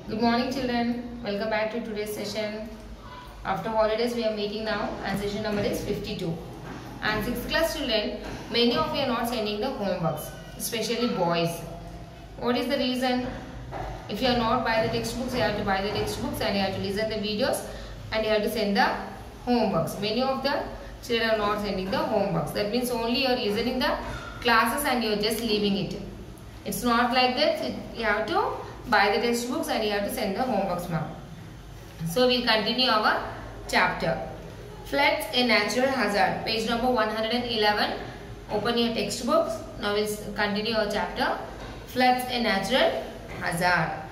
Good morning children. Welcome back to today's session. After holidays we are meeting now and session number is 52. And 6th class children, many of you are not sending the homeworks, especially boys. What is the reason? If you are not buy the textbooks, you have to buy the textbooks and you have to listen the videos and you have to send the homeworks. Many of the children are not sending the homeworks. That means only you are listening the classes and you are just leaving it. It's not like that. You have to buy the textbooks and you have to send the homeworks now. So we'll continue our chapter. Floods a natural hazard. Page number 111. Open your textbooks. Now we'll continue our chapter. Floods a natural hazard.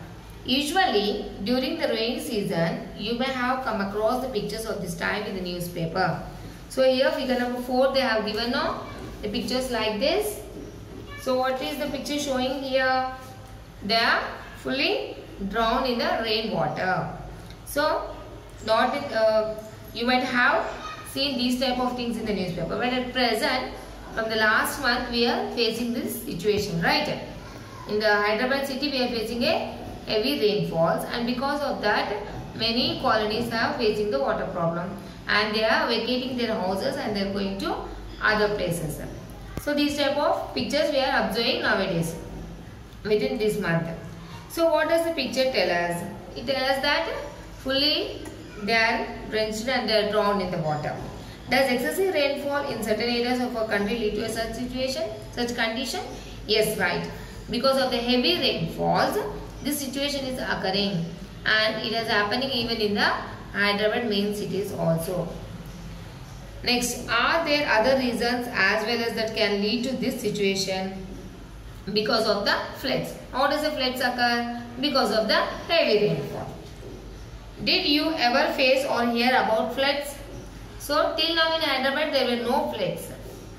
Usually during the rainy season, you may have come across the pictures of this type in the newspaper. So here figure number 4 they have given now the pictures like this. So what is the picture showing here? They are fully drowned in the rainwater. So not you might have seen these type of things in the newspaper, but at present from the last month we are facing this situation, right? In the Hyderabad city we are facing a heavy rainfalls, and because of that many colonies are facing the water problem and they are vacating their houses and they are going to other places. So these type of pictures we are observing nowadays within this month. So what does the picture tell us? It tells us that fully they are drenched and they are drowned in the water. Does excessive rainfall in certain areas of our country lead to such situation, such condition? Yes, right. Because of the heavy rainfalls, this situation is occurring and it is happening even in the Hyderabad main cities also. Next, are there other reasons as well as that can lead to this situation? Because of the floods. How does the floods occur? Because of the heavy rainfall. Did you ever face or hear about floods? So till now in Hyderabad there were no floods.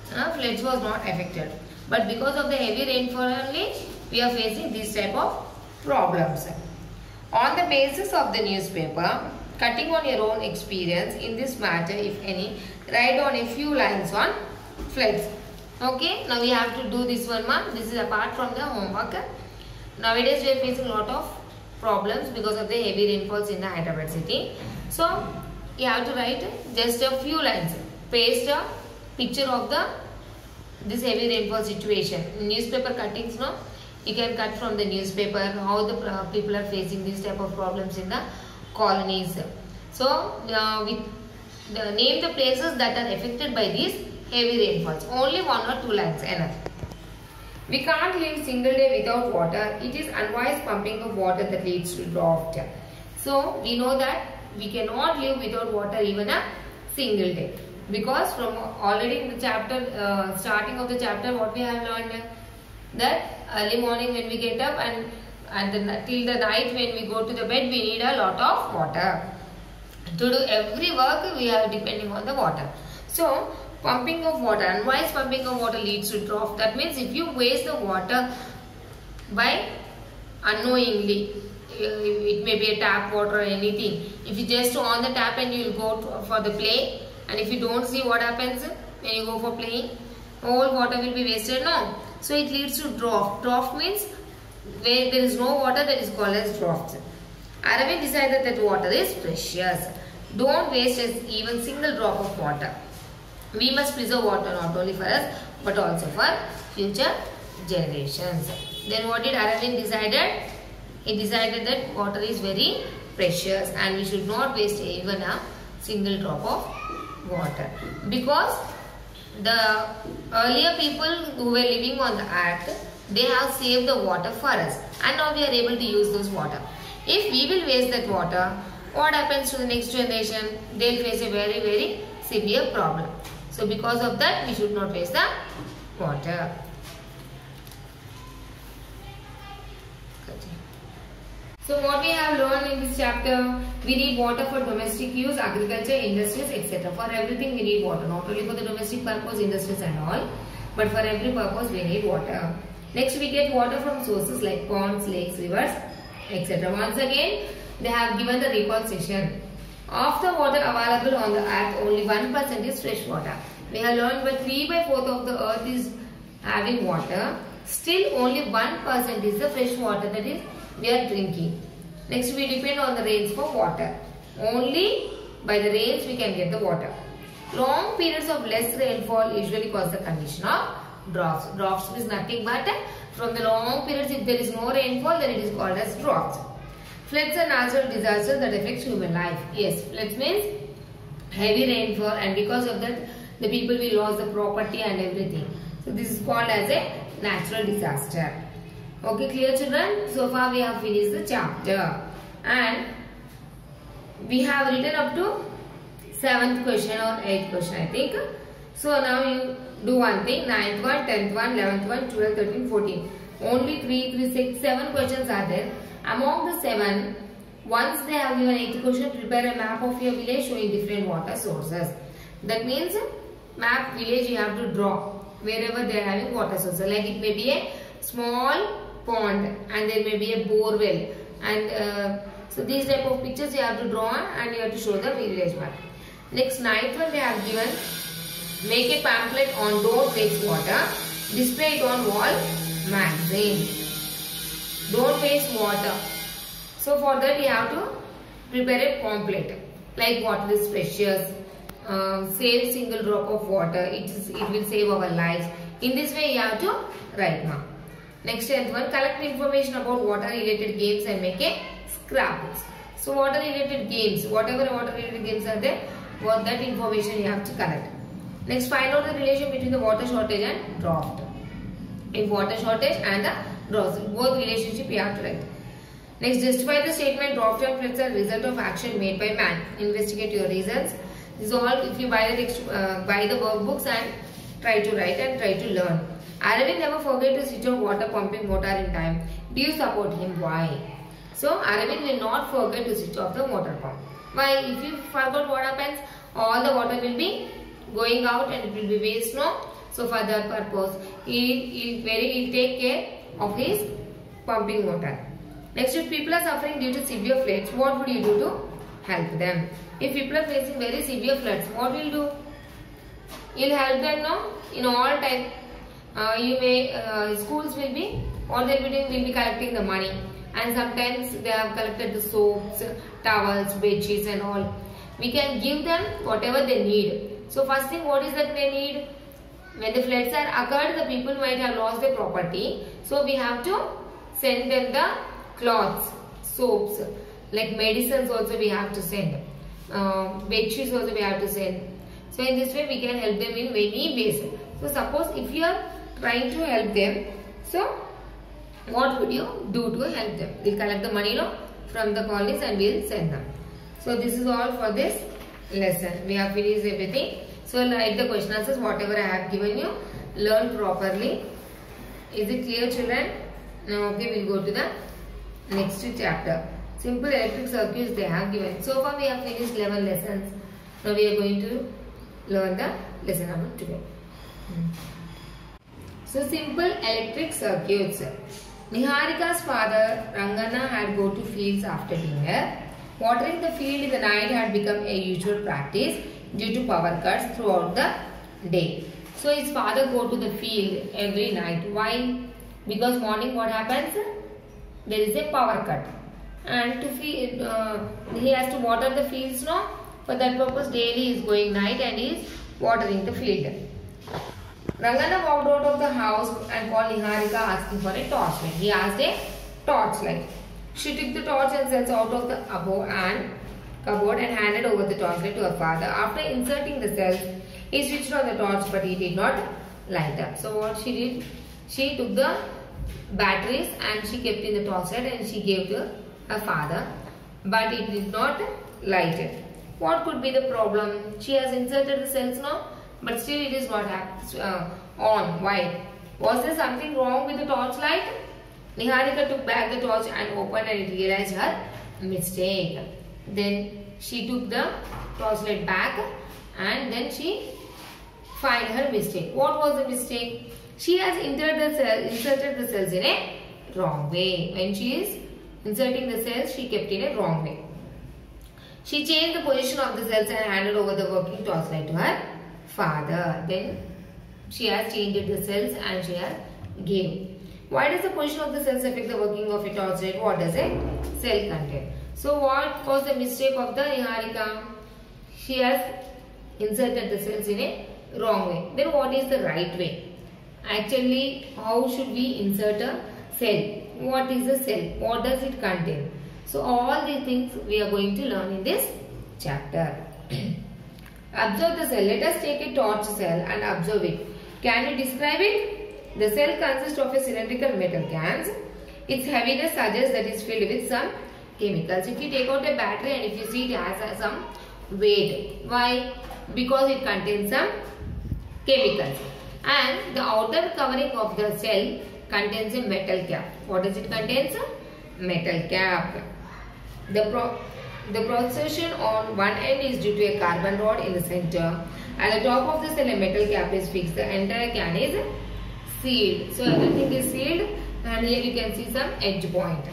Floods was not affected. But because of the heavy rainfall only, we are facing this type of problems. On the basis of the newspaper, cutting on your own experience in this matter, if any, write on a few lines on floods. Okay, now we have to do this one month. This is apart from the homework. Nowadays we are facing a lot of problems because of the heavy rainfalls in the Hyderabad city. So you have to write just a few lines. Paste a picture of this heavy rainfall situation. Newspaper cuttings, no? You can cut from the newspaper how the people are facing these type of problems in the colonies. So name the places that are affected by these heavy rainfalls. Only 1 or 2 lines enough. We can't live single day without water. It is unwise pumping of water that leads to drought. So we know that we cannot live without water even a single day. Because from already in the chapter, starting of the chapter, what we have learned, that early morning when we get up and till the night when we go to the bed, we need a lot of water. To do every work, we are depending on the water. So pumping of water, unwise pumping of water leads to drought. That means if you waste the water by unknowingly, it may be a tap water or anything. If you just on the tap and you will go for the play, and if you don't see what happens when you go for playing, all water will be wasted. No. So it leads to drought. Drought means where there is no water, that is called as drought. Aravind decided that water is precious. Don't waste even single drop of water. We must preserve water not only for us but also for future generations. Then what did Aravind decided? He decided that water is very precious and we should not waste even a single drop of water. Because the earlier people who were living on the earth, they have saved the water for us and now we are able to use this water. If we will waste that water, what happens to the next generation? They will face a very, very severe problem. So because of that, we should not waste the water. So what we have learned in this chapter, we need water for domestic use, agriculture, industries, etc. For everything we need water, not only for the domestic purpose, industries and all, but for every purpose we need water. Next we get water from sources like ponds, lakes, rivers, etc. Once again, they have given the reconstitution. Of the water available on the earth, only 1% is fresh water. We have learned that 3/4 of the earth is having water. Still only 1% is the fresh water that is we are drinking. Next, we depend on the rains for water. Only by the rains we can get the water. Long periods of less rainfall usually cause the condition of droughts. Droughts is nothing but from the long periods, if there is no rainfall, then it is called as droughts. Floods are natural disasters that affect human life. Yes, floods means heavy rainfall, and because of that, the people will lose the property and everything. So this is called as a natural disaster. Okay, clear children? So far we have finished the chapter, and we have written up to 7th question or 8th question, I think. So now you do one thing, 9th one, 10th one, 11th one, 12th, 13th, 14th. Only 3, 6, 7 questions are there. Among the 7, once they have given 8th question, prepare a map of your village showing different water sources. That means map village you have to draw wherever they are having water sources. Like it may be a small pond and there may be a bore well. And so these type of pictures you have to draw and you have to show the village map. Next, 9th one they have given, make a pamphlet on don't waste water, display it on wall magazine. Don't waste water. So for that you have to prepare a pamphlet like water is precious, save single drop of water, it will save our lives. In this way you have to write now. Next, 10th one, collect information about water related games and make a scrapbooks. So water related games, whatever water related games are there, what that information you have to collect. Next, find out the relation between the water shortage and drought. If water shortage and the drought, both relationship you have to write. Next, justify the statement drought and floods are result of action made by man. Investigate your reasons. This is all if you buy the text, buy the workbooks and try to write and try to learn. Aravind never forget to switch off water pumping motor in time. Do you support him? Why? So Aravind will not forget to switch off the water pump. Why? If you forgot, what happens? All the water will be going out and it will be waste, no? So for that purpose, he'll take care of his pumping motor. Next, if people are suffering due to severe floods, what would you do to help them? If people are facing very severe floods, what will you do? You'll help them, no? In all time, schools will be, what they'll be doing, will be collecting the money. And sometimes they have collected the soaps, towels, bed sheets and all. We can give them whatever they need. So first thing, what is that they need? When the floods are occurred, the people might have lost their property. So we have to send them the cloths, soaps, like medicines also we have to send. Bed sheets also we have to send. So in this way we can help them in many ways. So suppose if you are trying to help them, so what would you do to help them? We'll collect the money from the colonies and we'll send them. So this is all for this lesson. We have finished everything. So write the question answers whatever I have given you. Learn properly. Is it clear, children? Now okay, we'll go to the next chapter. Simple electric circuits they have given. So far we have finished 11 lessons. Now we are going to learn the lesson number 12. So simple electric circuits. Niharika's father Rangana had go to fields after dinner. Watering the field in the night had become a usual practice due to power cuts throughout the day. So his father go to the field every night. Why? Because morning what happens? There is a power cut. And to feed, he has to water the fields, no? For that purpose daily he is going night and he is watering the field. Rangana walked out of the house and called Niharika asking for a torchlight. He asked a torchlight. She took the torch and cells out of the cupboard and handed over the torchlight to her father. After inserting the cells, he switched on the torch but he did not light up. So what she did? She took the batteries and she kept in the torchlight and she gave to her father. But it did not light it. What could be the problem? She has inserted the cells now, but still it is not on. Why? Was there something wrong with the torchlight? Niharika took back the torch and opened and realized her mistake. Then she took the torchlight back and then she found her mistake. What was the mistake? She has inserted the cells in a wrong way. When she is inserting the cells, she kept in a wrong way. She changed the position of the cells and handed over the working torchlight to her father. Then she has changed the cells and she has gave. Why does the position of the cells affect the working of a torchlight? What does a cell contain? So what was the mistake of the Niharika? She has inserted the cells in a wrong way. Then what is the right way? Actually, how should we insert a cell? What is a cell? What does it contain? So all these things we are going to learn in this chapter. Observe the cell. Let us take a torch cell and observe it. Can you describe it? The cell consists of a cylindrical metal cans. Its heaviness suggests that it is filled with some chemicals. If you take out a battery and if you see it has some weight. Why? Because it contains some chemicals. And the outer covering of the cell contains a metal cap. What does it contain? Metal cap. The procession on one end is due to a carbon rod in the center. At the top of the cell a metal cap is fixed. The entire can is sealed. So everything is sealed and here you can see some edge point.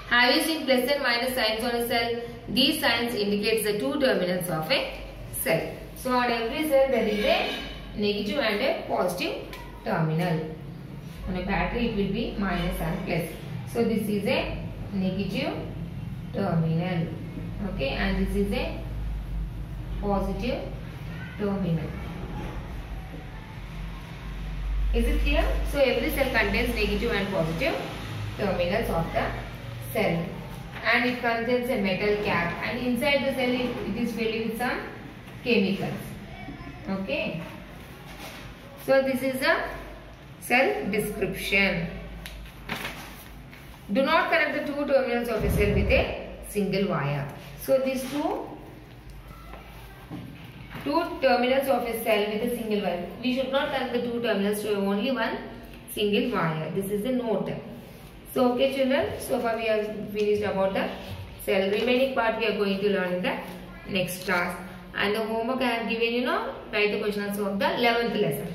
Have you seen plus and minus signs on a cell? These signs indicates the two terminals of a cell. So on every cell there is a negative and a positive terminal. On a battery it will be minus and plus. So this is a negative terminal. Okay, and this is a positive terminal. Is it clear? So every cell contains negative and positive terminals of the cell. And it contains a metal cap. And inside the cell it is filled with some chemicals. Okay. So this is a cell description. Do not connect the two terminals of a cell with a single wire. So these two terminals of a cell with a single wire. We should not connect the two terminals to only one single wire. This is a note. So okay children, so far we have finished about the cell. Remaining part we are going to learn in the next class. And the homework I have given, write the question answer of the 11th lesson.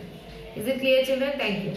Is it clear children? Thank you.